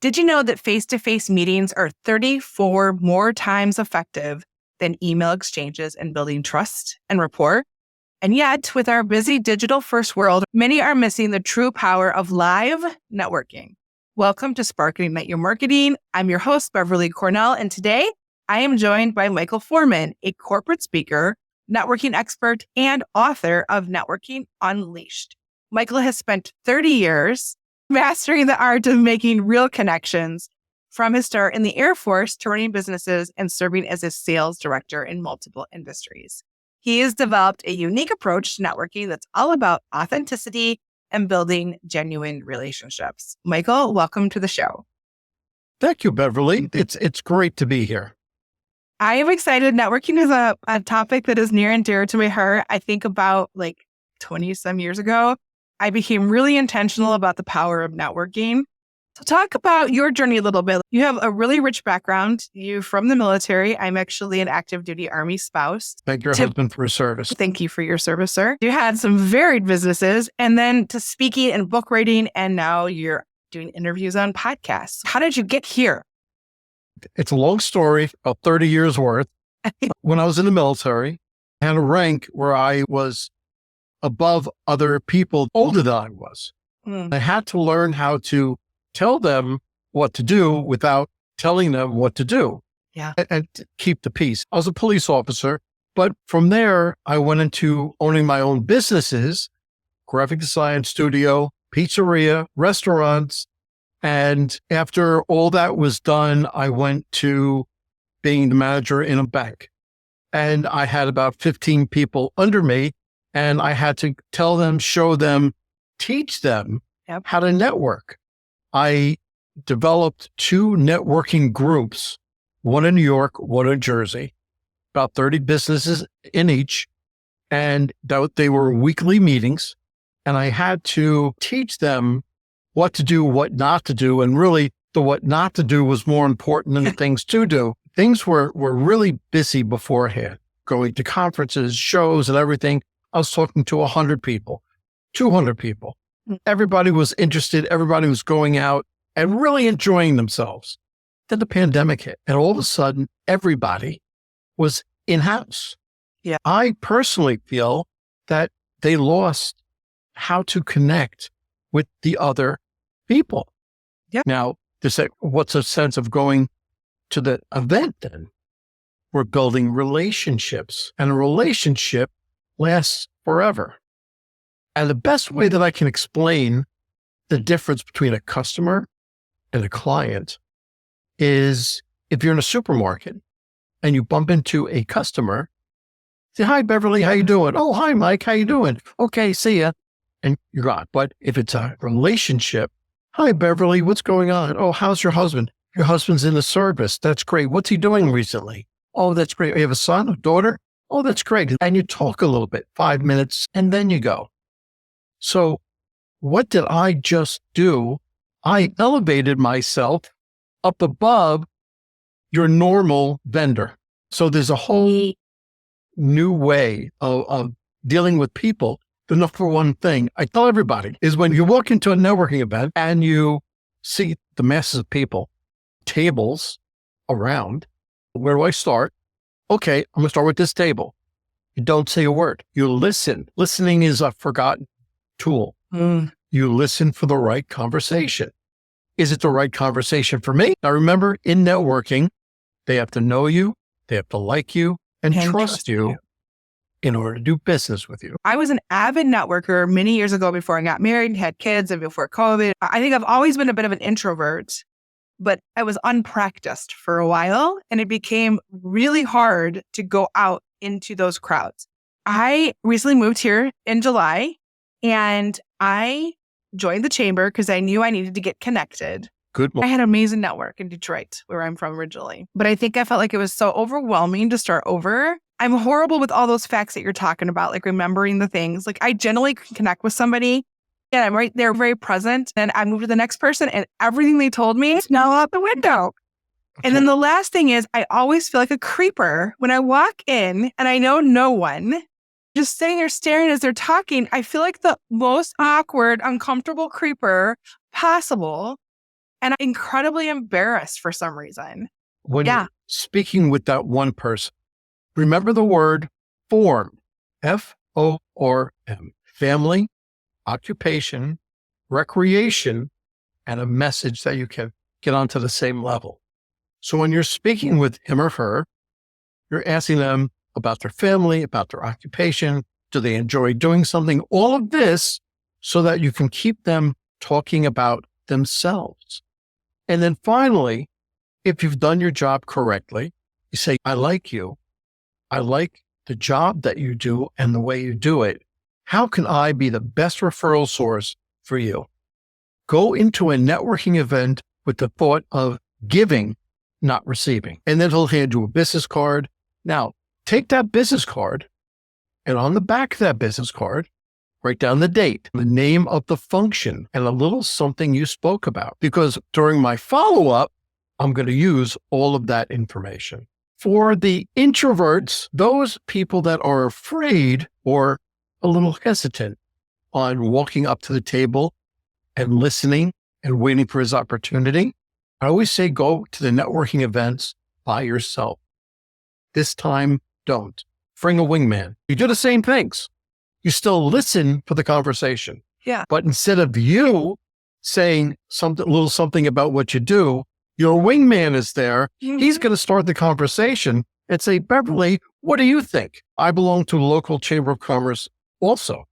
Did you know that face-to-face meetings are 34 more times effective than email exchanges in building trust and rapport? And yet, with our busy digital-first world, many are missing the true power of live networking. Welcome to Spark and Ignite Your Marketing. I'm your host, Beverly Cornell, and today I am joined by Michael Foreman, a corporate speaker, networking expert, and author of Networking Unleashed. Michael has spent 30 years mastering the art of making real connections, from his start in the Air Force to running businesses and serving as a sales director in multiple industries. He has developed a unique approach to networking that's all about authenticity and building genuine relationships. Michael, welcome to the show. Thank you, Beverly. It's great to be here. I am excited. Networking is a topic that is near and dear to my heart. I think about 20 some years ago, I became really intentional about the power of networking. So talk about your journey a little bit. You have a really rich background. You're from the military. I'm actually an active duty Army spouse. Thank your husband for his service. Thank you for your service, sir. You had some varied businesses and then to speaking and book writing, and now you're doing interviews on podcasts. How did you get here? It's a long story, about 30 years worth. When I was in the military, I had a rank where I was above other people older than I was. I had to learn how to tell them what to do without telling them what to do. Yeah. And keep the peace. I was a police officer, but from there, I went into owning my own businesses, graphic design studio, pizzeria, restaurants. And after all that was done, I went to being the manager in a bank. And I had about 15 people under me. And I had to tell them, show them, teach them how to network. I developed 2 networking groups, one in New York, one in Jersey, about 30 businesses in each. And they were weekly meetings. And I had to teach them what to do, what not to do. And really, the what not to do was more important than the things to do. Things were really busy beforehand, going to conferences, shows, and everything. I was talking to 100 people, 200 people. Everybody was interested. Everybody was going out and really enjoying themselves. Then the pandemic hit, and all of a sudden, everybody was in-house. Yeah. I personally feel that they lost how to connect with the other people. Yep. Now, what's the sense of going to the event then? We're building relationships, and a relationship lasts forever. And the best way that I can explain the difference between a customer and a client is if you're in a supermarket and you bump into a customer, say, "Hi, Beverly, how you doing?" "Oh, hi, Mike, how you doing?" "Okay, see ya." And you're gone. But if it's a relationship, "Hi, Beverly, what's going on?" "Oh, how's your husband?" "Your husband's in the service." "That's great. What's he doing recently?" "Oh, that's great. You have a son, a daughter?" "Oh, that's great." And you talk a little bit, 5 minutes, and then you go. So what did I just do? I elevated myself up above your normal vendor. So there's a whole new way of dealing with people. The number one thing I tell everybody is when you walk into a networking event and you see the masses of people, tables around, where do I start? Okay, I'm going to start with this table. You don't say a word. You listen. Listening is a forgotten tool. You listen for the right conversation. Is it the right conversation for me? Now remember, in networking, they have to know you, they have to like you, and trust you in order to do business with you. I was an avid networker many years ago before I got married and had kids and before COVID. I think I've always been a bit of an introvert, but I was unpracticed for a while, and it became really hard to go out into those crowds. I recently moved here in July, and I joined the chamber because I knew I needed to get connected. Good. I had an amazing network in Detroit, where I'm from originally, but I think I felt like it was so overwhelming to start over. I'm horrible with all those facts that you're talking about, like remembering the things. Like I generally can connect with somebody and I'm right there, very present. And I move to the next person and everything they told me is now out the window. Okay. And then the last thing is I always feel like a creeper when I walk in and I know no one, just sitting there staring as they're talking. I feel like the most awkward, uncomfortable creeper possible. And I'm incredibly embarrassed for some reason. When you're speaking with that one person, remember the word form, FORM, family, occupation, recreation, and a message that you can get onto the same level. So when you're speaking with him or her, you're asking them about their family, about their occupation. Do they enjoy doing something? All of this so that you can keep them talking about themselves. And then finally, if you've done your job correctly, you say, I like you. I like the job that you do and the way you do it. How can I be the best referral source for you? Go into a networking event with the thought of giving, not receiving. And then he'll hand you a business card. Now, take that business card, and on the back of that business card, write down the date, the name of the function, and a little something you spoke about. Because during my follow-up, I'm going to use all of that information. For the introverts, those people that are afraid or a little hesitant on walking up to the table and listening and waiting for his opportunity, I always say go to the networking events by yourself. This time, don't. Bring a wingman. You do the same things. You still listen for the conversation. Yeah. But instead of you saying something, a little something about what you do, your wingman is there. Mm-hmm. He's going to start the conversation and say, Beverly, what do you think? I belong to a local chamber of commerce also.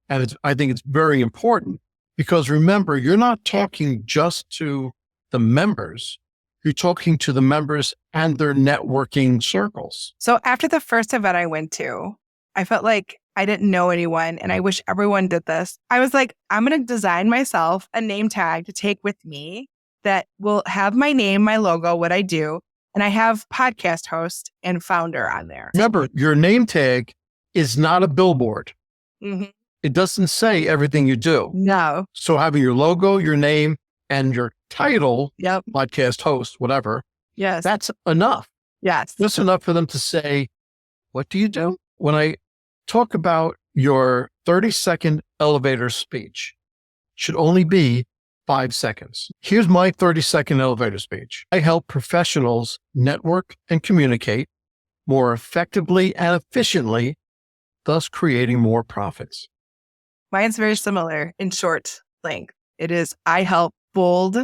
And I think it's very important because remember, you're not talking just to the members. You're talking to the members and their networking circles. So after the first event I went to, I felt like I didn't know anyone, and I wish everyone did this. I was like, I'm going to design myself a name tag to take with me that will have my name, my logo, what I do, and I have podcast host and founder on there. Remember, your name tag is not a billboard. Mm-hmm. It doesn't say everything you do. No. So having your logo, your name, and your title, podcast host, whatever, that's enough. Yes. That's enough for them to say, what do you do? When I talk about your 30-second elevator speech, it should only be 5 seconds. Here's my 30-second elevator speech. I help professionals network and communicate more effectively and efficiently, thus creating more profits. Mine's very similar in short length. It is, I help bold,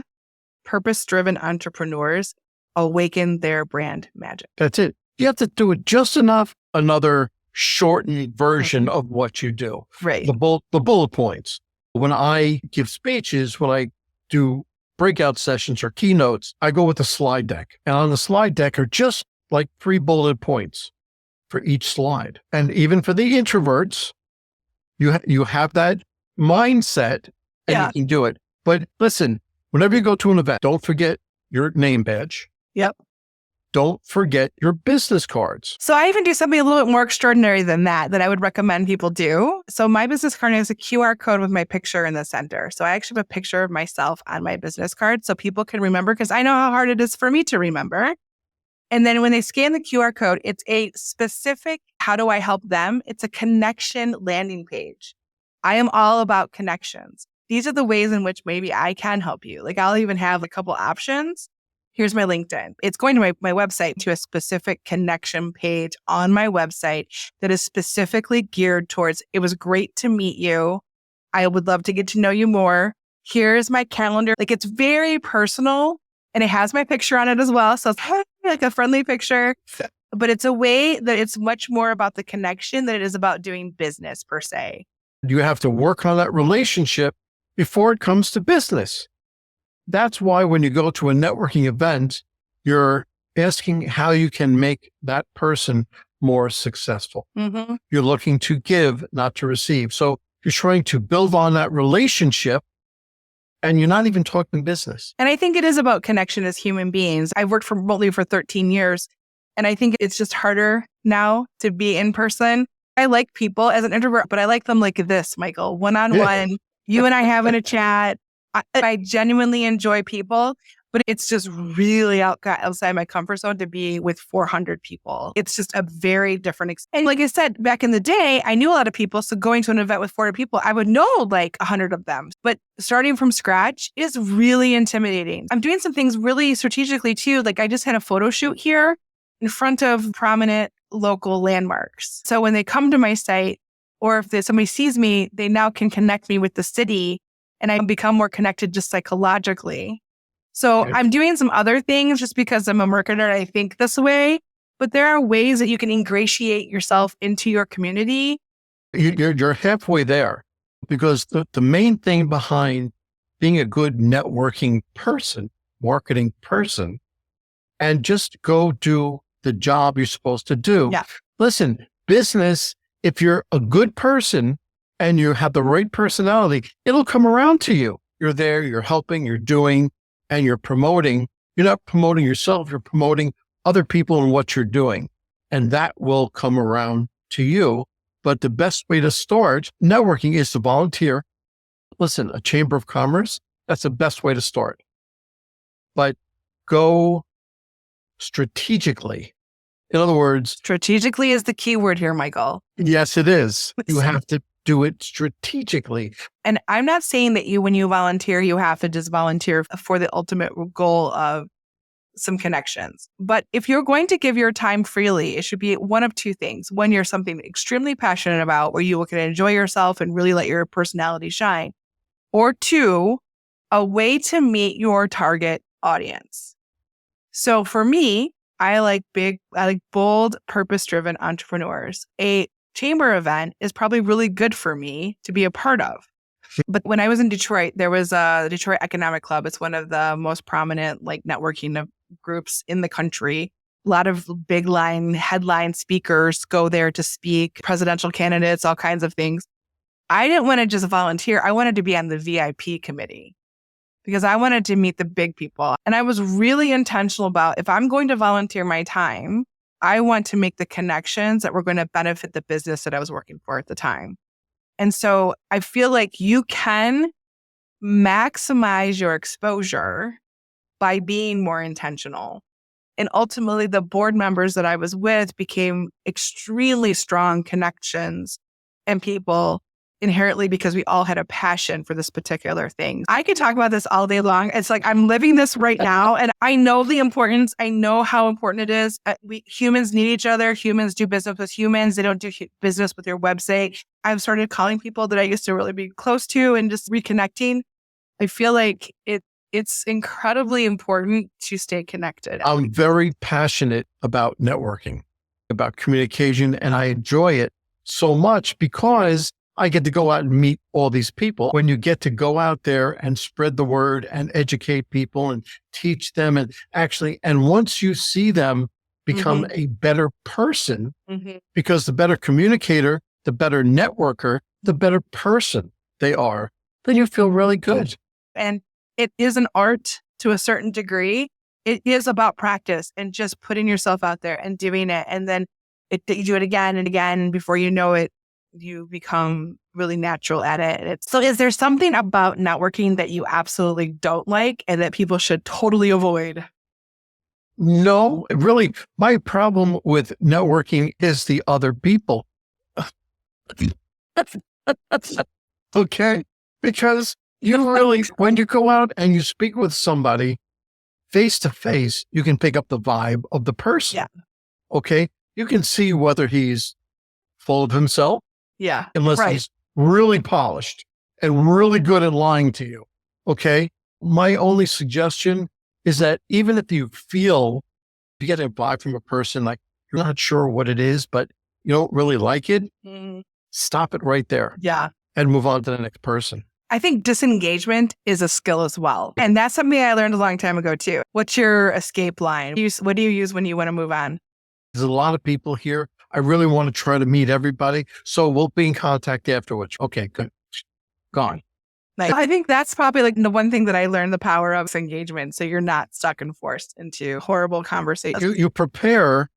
purpose-driven entrepreneurs awaken their brand magic. That's it. You have to do it just enough, another shortened version of what you do. Right. The bullet points. When I give speeches, when I do breakout sessions or keynotes, I go with a slide deck. And on the slide deck are just like 3 bullet points for each slide. And even for the introverts, you have that mindset and you can do it. But listen, whenever you go to an event, don't forget your name badge. Yep. Don't forget your business cards. So I even do something a little bit more extraordinary than that I would recommend people do. So my business card has a QR code with my picture in the center. So I actually have a picture of myself on my business card so people can remember, because I know how hard it is for me to remember. And then when they scan the QR code, it's a specific, how do I help them? It's a connection landing page. I am all about connections. These are the ways in which maybe I can help you. Like I'll even have a couple options. Here's my LinkedIn. It's going to my website to a specific connection page on my website that is specifically geared towards, it was great to meet you. I would love to get to know you more. Here's my calendar. Like it's very personal and it has my picture on it as well. So it's like a friendly picture, but it's a way that it's much more about the connection than it is about doing business per se. You have to work on that relationship before it comes to business. That's why when you go to a networking event, you're asking how you can make that person more successful. Mm-hmm. You're looking to give, not to receive. So you're trying to build on that relationship and you're not even talking business. And I think it is about connection as human beings. I've worked remotely for 13 years, and I think it's just harder now to be in person. I like people as an introvert, but I like them like this, Michael, one-on-one, you and I having a chat. I genuinely enjoy people, but it's just really outside my comfort zone to be with 400 people. It's just a very different And like I said, back in the day, I knew a lot of people. So going to an event with 400 people, I would know like 100 of them. But starting from scratch is really intimidating. I'm doing some things really strategically too. Like I just had a photo shoot here in front of prominent local landmarks. So when they come to my site, or if somebody sees me, they now can connect me with the city and I become more connected just psychologically. So I'm doing some other things just because I'm a marketer and I think this way, but there are ways that you can ingratiate yourself into your community. You're halfway there, because the main thing behind being a good networking person, marketing person, and just go do the job you're supposed to do. Yeah. Listen, business, if you're a good person and you have the right personality, it'll come around to you. You're there, you're helping, you're doing, and you're promoting. You're not promoting yourself, you're promoting other people and what you're doing. And that will come around to you. But the best way to start networking is to volunteer. Listen, a chamber of commerce, that's the best way to start. But go strategically. In other words, strategically is the key word here, Michael. Yes, it is. You have to do it strategically. And I'm not saying that when you volunteer, you have to just volunteer for the ultimate goal of some connections. But if you're going to give your time freely, it should be one of two things. One, you're something extremely passionate about where you can enjoy yourself and really let your personality shine. Or two, a way to meet your target audience. So for me, I like bold, purpose-driven entrepreneurs. A chamber event is probably really good for me to be a part of. But when I was in Detroit, there was the Detroit Economic Club. It's one of the most prominent like networking groups in the country. A lot of big headline speakers go there to speak, presidential candidates, all kinds of things. I didn't want to just volunteer. I wanted to be on the VIP committee because I wanted to meet the big people. And I was really intentional about if I'm going to volunteer my time, I want to make the connections that were going to benefit the business that I was working for at the time. And so I feel like you can maximize your exposure by being more intentional. And ultimately, the board members that I was with became extremely strong connections and people inherently because we all had a passion for this particular thing. I could talk about this all day long. It's like I'm living this right now and I know the importance. I know how important it is. Humans need each other. Humans do business with humans. They don't do business with your website. I've started calling people that I used to really be close to and just reconnecting. I feel like it's incredibly important to stay connected. I'm very passionate about networking, about communication, and I enjoy it so much because I get to go out and meet all these people. When you get to go out there and spread the word and educate people and teach them and once you see them become a better person, because the better communicator, the better networker, the better person they are, then you feel really good. And it is an art to a certain degree. It is about practice and just putting yourself out there and doing it. And then you do it again and again. Before you know it, you become really natural at it. So is there something about networking that you absolutely don't like and that people should totally avoid? No, really, my problem with networking is the other people. Okay. Because you really, when you go out and you speak with somebody face to face, you can pick up the vibe of the person. Yeah. Okay. You can see whether he's full of himself. Yeah. Unless he's really polished and really good at lying to you. Okay. My only suggestion is that even if you get a vibe from a person, like you're not sure what it is, but you don't really like it, stop it right there. Yeah. And move on to the next person. I think disengagement is a skill as well. And that's something I learned a long time ago too. What's your escape line? What do you use when you want to move on? There's a lot of people here. I really want to try to meet everybody. So we'll be in contact afterwards. Okay, good. Gone. Like, I think that's probably like the one thing that I learned the power of is engagement. So you're not stuck and forced into horrible conversations. You prepare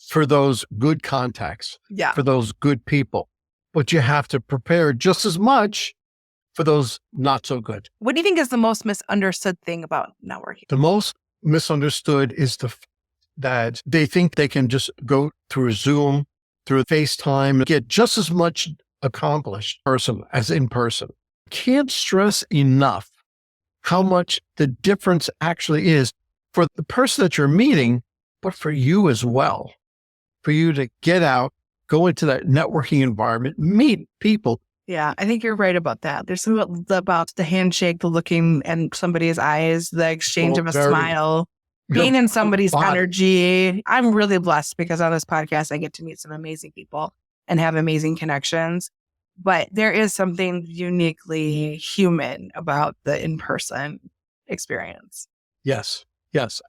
for those good contacts, for those good people, but you have to prepare just as much for those not so good. What do you think is the most misunderstood thing about networking? The most misunderstood is that they think they can just go through Zoom, through FaceTime, and get just as much accomplished as in person. Can't stress enough how much the difference actually is for the person that you're meeting, but for you as well. For you to get out, go into that networking environment, meet people. Yeah, I think you're right about that. There's something about the handshake, the looking in somebody's eyes, the exchange of a smile, being in somebody's energy. I'm really blessed because on this podcast, I get to meet some amazing people and have amazing connections. But there is something uniquely human about the in-person experience. Yes,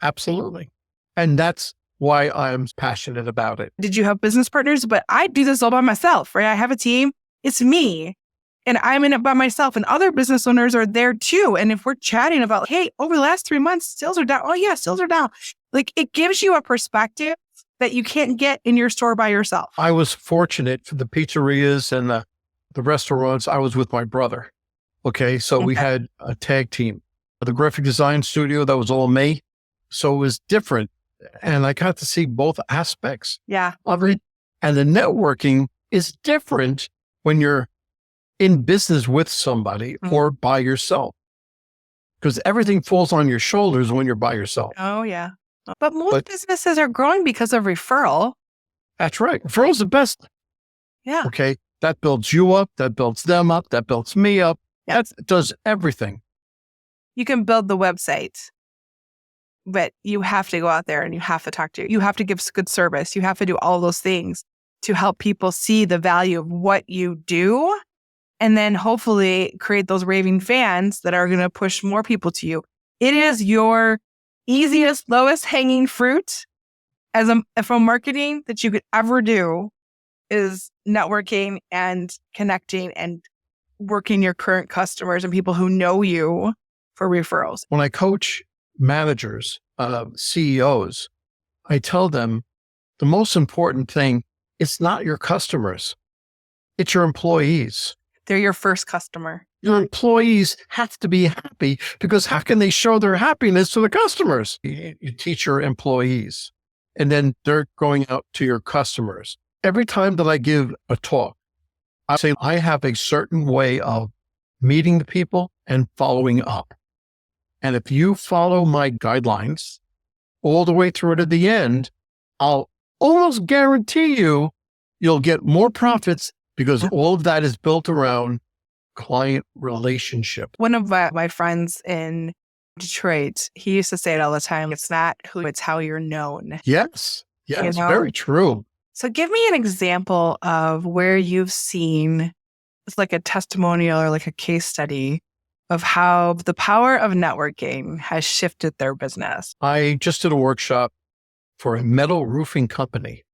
absolutely. And that's why I'm passionate about it. Did you have business partners? But I do this all by myself, right? I have a team. It's me. And I'm in it by myself, and other business owners are there too. And if we're chatting about, hey, over the last 3 months, sales are down. Oh yeah, sales are down. Like, it gives you a perspective that you can't get in your store by yourself. I was fortunate for the pizzerias and the restaurants. I was with my brother. Okay. So we had a tag team. The graphic design studio, that was all me. So it was different. And I got to see both aspects of it. And the networking is different when you're in business with somebody or by yourself, because everything falls on your shoulders when you're by yourself. Oh, yeah. But most businesses are growing because of referral. That's right. Referral's the best. Yeah. Okay. That builds you up. That builds them up. That builds me up. That does everything. You can build the website, but you have to go out there and you have to talk to you have to give good service. You have to do all those things to help people see the value of what you do. And then hopefully create those raving fans that are going to push more people to you. It is your easiest, lowest hanging fruit from marketing that you could ever do is networking and connecting and working your current customers and people who know you for referrals. When I coach managers, CEOs, I tell them the most important thing, it's not your customers, it's your employees. They're your first customer. Your employees have to be happy, because how can they show their happiness to the customers? You teach your employees, and then they're going out to your customers. Every time that I give a talk, I say I have a certain way of meeting the people and following up. And if you follow my guidelines all the way through to the end, I'll almost guarantee you'll get more profits, because all of that is built around client relationship. One of my friends in Detroit, he used to say it all the time. It's not who, it's how you're known. Yes, very true. So give me an example of where you've seen, it's like a testimonial or like a case study of how the power of networking has shifted their business. I just did a workshop for a metal roofing company,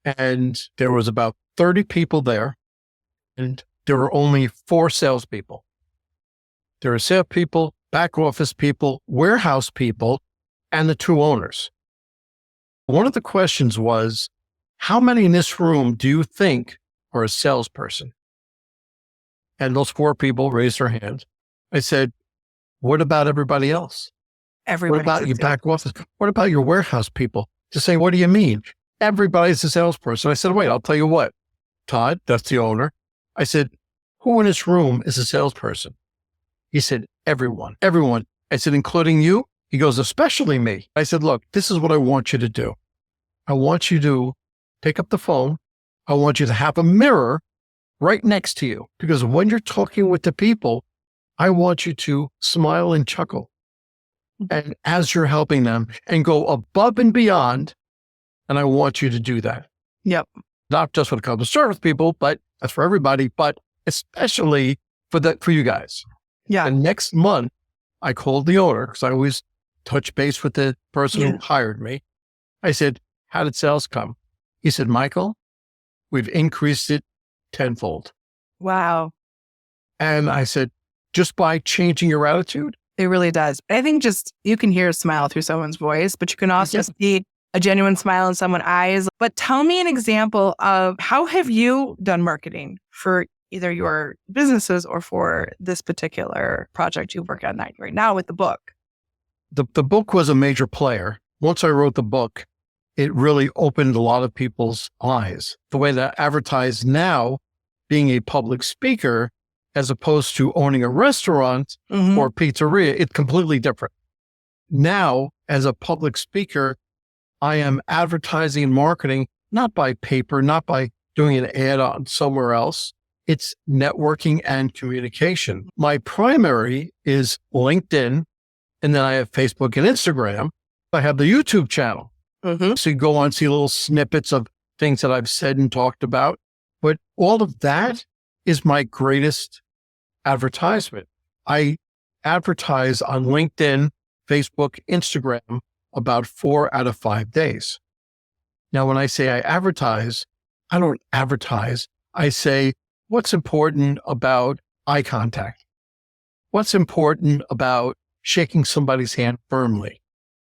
and there was about 30 people there, and there were only 4 salespeople. There were salespeople, back office people, warehouse people, and the 2 owners. One of the questions was, how many in this room do you think are a salesperson? And those 4 people raised their hands. I said, what about everybody else? What about your back office? What about your warehouse people? To say, what do you mean? Everybody's a salesperson. I said, wait, I'll tell you what. Todd, that's the owner. I said, who in this room is a salesperson? He said, everyone. I said, including you? He goes, especially me. I said, look, this is what I want you to do. I want you to pick up the phone. I want you to have a mirror right next to you, because when you're talking with the people, I want you to smile and chuckle. And as you're helping them, and go above and beyond, and I want you to do that. Yep. Not just when it comes to service people, but that's for everybody, but especially for you guys. Yeah. And next month, I called the owner, because I always touch base with the person who hired me. I said, how did sales come? He said, Michael, we've increased it tenfold. Wow. And I said, just by changing your attitude? It really does. I think just, you can hear a smile through someone's voice, but you can also see a genuine smile in someone's eyes. But tell me an example of how have you done marketing for either your businesses or for this particular project you work on right now with the book? The book was a major player. Once I wrote the book, it really opened a lot of people's eyes. The way that I advertise now, being a public speaker, as opposed to owning a restaurant or pizzeria, it's completely different. Now, as a public speaker, I am advertising and marketing, not by paper, not by doing an ad on somewhere else. It's networking and communication. My primary is LinkedIn, and then I have Facebook and Instagram. I have the YouTube channel. So you go on, see little snippets of things that I've said and talked about. But all of that is my greatest advertisement. I advertise on LinkedIn, Facebook, Instagram about 4 out of 5 days. Now, when I say I advertise, I don't advertise. I say, what's important about eye contact? What's important about shaking somebody's hand firmly?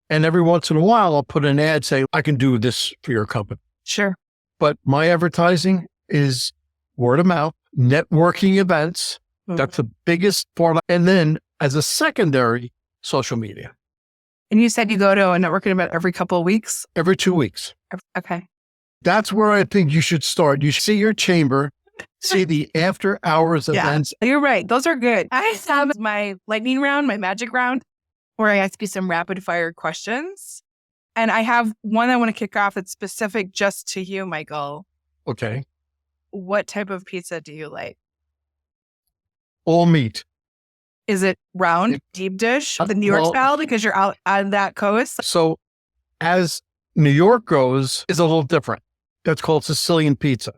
And every once in a while, I'll put an ad saying, I can do this for your company. Sure. But my advertising is word of mouth, networking events. That's the biggest part. And then as a secondary, social media. And you said you go to a networking event every couple of weeks? Every 2 weeks. Okay. That's where I think you should start. You should see your chamber, see the after hours events. You're right. Those are good. I have my lightning round, my magic round, where I ask you some rapid fire questions. And I have one I want to kick off that's specific just to you, Michael. Okay. What type of pizza do you like? All meat. Is it round, deep dish, the New York style, because you're out on that coast? So as New York goes, is a little different. That's called Sicilian pizza.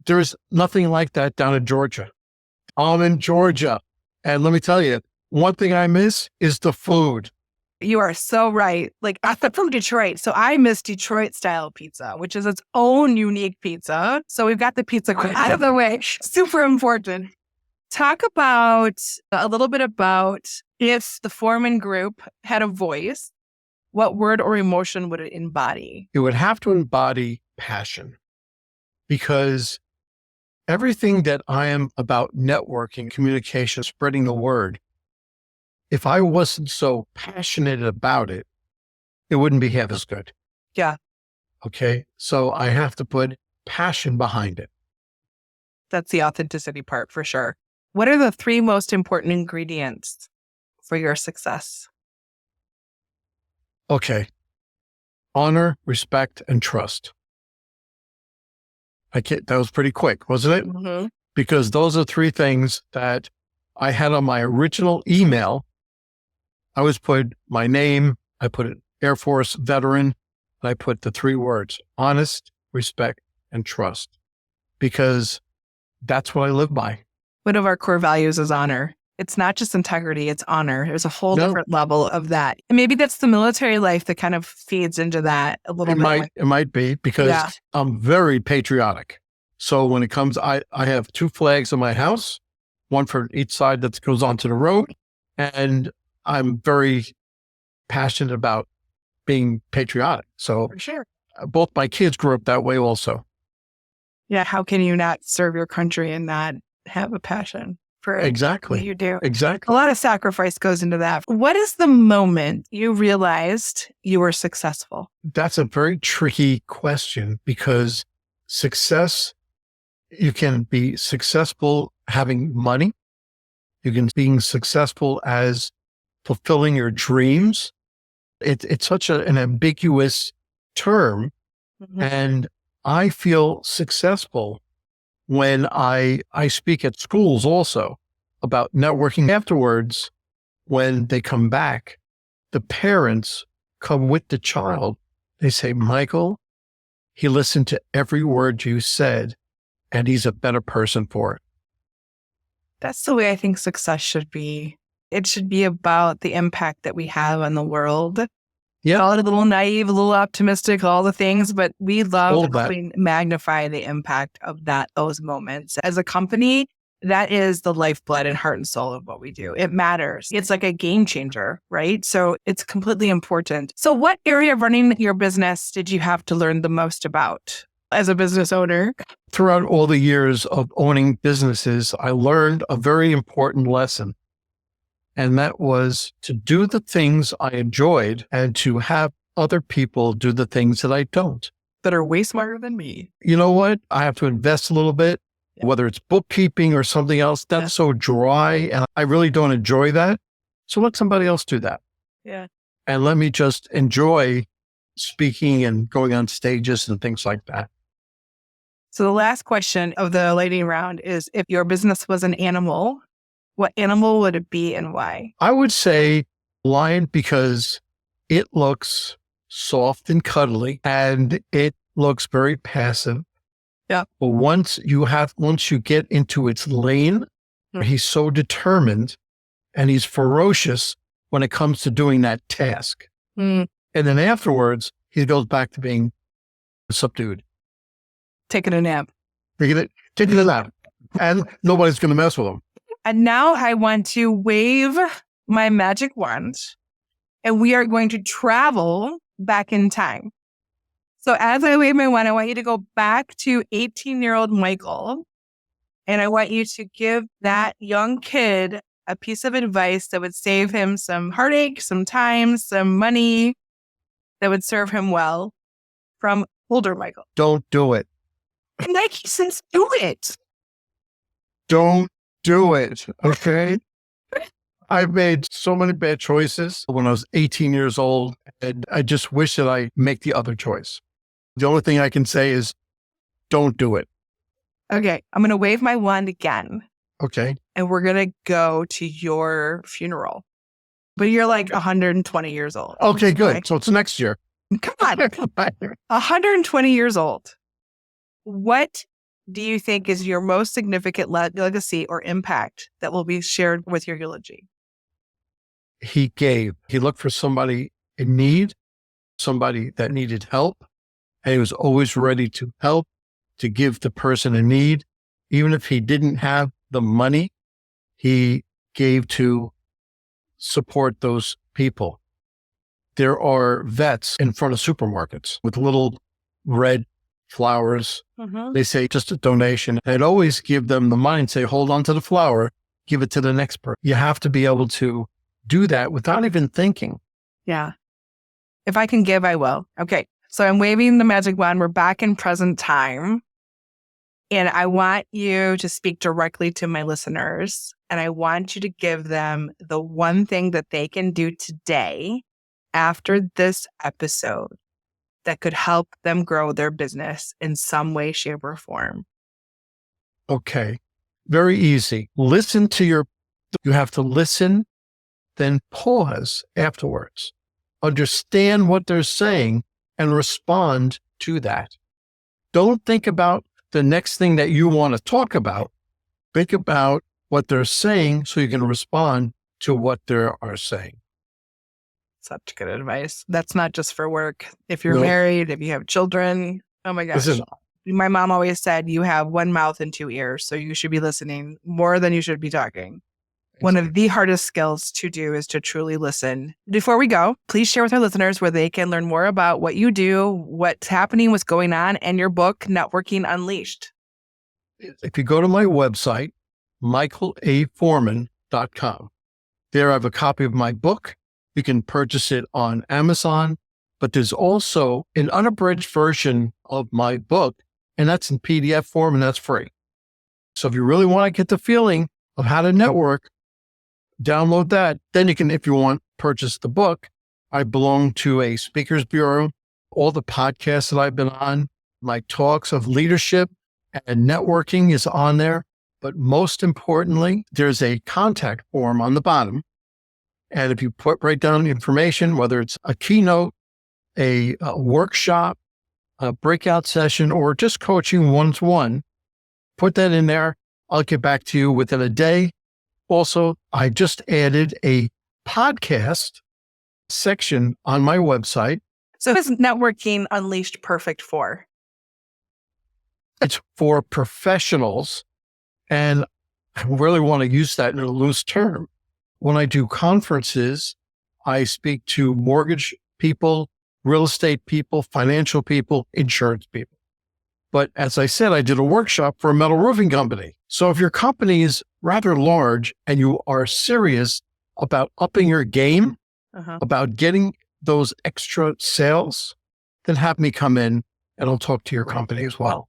There's nothing like that down in Georgia. I'm in Georgia. And let me tell you, one thing I miss is the food. You are so right. Like, I'm from Detroit, so I miss Detroit style pizza, which is its own unique pizza. So we've got the pizza out of the way. Super important. Talk about a little bit about if the Foreman Group had a voice, what word or emotion would it embody? It would have to embody passion, because everything that I am about networking, communication, spreading the word, if I wasn't so passionate about it, it wouldn't be half as good. Yeah. Okay. So I have to put passion behind it. That's the authenticity part for sure. What are the 3 most important ingredients for your success? Okay. Honor, respect, and trust. That was pretty quick, wasn't it? Because those are 3 things that I had on my original email. I always put my name, I put an Air Force veteran, and I put the 3 words, honest, respect, and trust, because that's what I live by. One of our core values is honor. It's not just integrity, it's honor. There's a whole different level of that. And maybe that's the military life that kind of feeds into that a little bit. It might be, because I'm very patriotic. So when it comes, I have 2 flags in my house, one for each side that goes onto the road. And I'm very passionate about being patriotic. So for sure, both my kids grew up that way also. Yeah. How can you not serve your country and not have a passion for what you do? Exactly. A lot of sacrifice goes into that. What is the moment you realized you were successful? That's a very tricky question, because success, you can be successful having money. You can be successful as fulfilling your dreams. It's such an ambiguous term. And I feel successful when I speak at schools also about networking. Afterwards, when they come back, the parents come with the child. They say, Michael, he listened to every word you said, and he's a better person for it. That's the way I think success should be. It should be about the impact that we have on the world. Yeah. All a little naive, a little optimistic, all the things, but we love helping magnify the impact of those moments. As a company, that is the lifeblood and heart and soul of what we do. It matters. It's like a game changer, right? So it's completely important. So what area of running your business did you have to learn the most about? as a business owner? Throughout all the years of owning businesses, I learned a very important lesson. And that was to do the things I enjoyed and to have other people do the things that I don't. That are way smarter than me. You know what? I have to invest a little bit, whether it's bookkeeping or something else. That's so dry and I really don't enjoy that. So let somebody else do that. Yeah. And let me just enjoy speaking and going on stages and things like that. So the last question of the lightning round is, if your business was an animal, what animal would it be and why? I would say lion because it looks soft and cuddly and it looks very passive. Yeah. But once you get into its lane, he's so determined and he's ferocious when it comes to doing that task. And then afterwards, he goes back to being subdued. Taking a nap. Taking a nap. And nobody's going to mess with him. And now I want to wave my magic wand and we are going to travel back in time. So as I wave my wand, I want you to go back to 18-year-old Michael. And I want you to give that young kid a piece of advice that would save him some heartache, some time, some money, that would serve him well from older Michael. Don't do it. And Nike says, do it. Don't do it. Okay. I've made so many bad choices when I was 18 years old, and I just wish that I make the other choice. The only thing I can say is don't do it. Okay. I'm going to wave my wand again. Okay. And we're going to go to your funeral. But you're like 120 years old. Okay, good. Okay. So it's next year. Come on. 120 years old. What do you think is your most significant legacy or impact that will be shared with your eulogy? He gave. He looked for somebody in need, somebody that needed help, and he was always ready to help, to give the person in need. Even if he didn't have the money, he gave to support those people. There are vets in front of supermarkets with little red flowers. They say just a donation. I'd always give them the money and say, hold on to the flower, give it to the next person. You have to be able to do that without even thinking. Yeah. If I can give, I will. Okay. So I'm waving the magic wand. We're back in present time. And I want you to speak directly to my listeners. And I want you to give them the one thing that they can do today after this episode that could help them grow their business in some way, shape, or form. Okay. Very easy. You have to listen, then pause afterwards. Understand what they're saying and respond to that. Don't think about the next thing that you want to talk about. Think about what they're saying so you can respond to what they are saying. Such good advice. That's not just for work. If you're married, if you have children, oh my gosh. My mom always said you have one mouth and two ears, so you should be listening more than you should be talking. Exactly. One of the hardest skills to do is to truly listen. Before we go, please share with our listeners where they can learn more about what you do, what's happening, what's going on, and your book, Networking Unleashed. If you go to my website, michaelaforeman.com, there I have a copy of my book. You can purchase it on Amazon, but there's also an unabridged version of my book, and that's in PDF form, and that's free. So if you really want to get the feeling of how to network, download that. Then you can, if you want, purchase the book. I belong to a speakers bureau. All the podcasts that I've been on, my talks of leadership and networking is on there. But most importantly, there's a contact form on the bottom. And if you write down information, whether it's a keynote, a workshop, a breakout session, or just coaching one-to-one, put that in there. I'll get back to you within a day. Also, I just added a podcast section on my website. So is Networking Unleashed perfect for? It's for professionals. And I really want to use that in a loose term. When I do conferences, I speak to mortgage people, real estate people, financial people, insurance people. But as I said, I did a workshop for a metal roofing company. So if your company is rather large and you are serious about upping your game, about getting those extra sales, then have me come in and I'll talk to your company as well.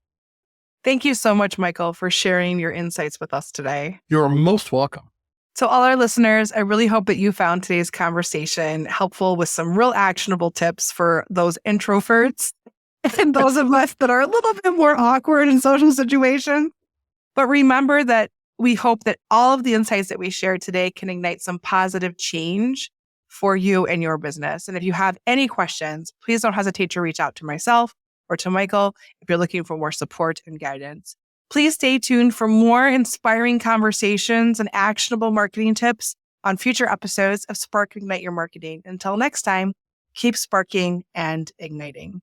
Thank you so much, Michael, for sharing your insights with us today. You're most welcome. So all our listeners, I really hope that you found today's conversation helpful with some real actionable tips for those introverts and those of us that are a little bit more awkward in social situations. But remember that we hope that all of the insights that we shared today can ignite some positive change for you and your business. And if you have any questions, please don't hesitate to reach out to myself or to Michael if you're looking for more support and guidance. Please stay tuned for more inspiring conversations and actionable marketing tips on future episodes of Spark Ignite Your Marketing. Until next time, keep sparking and igniting.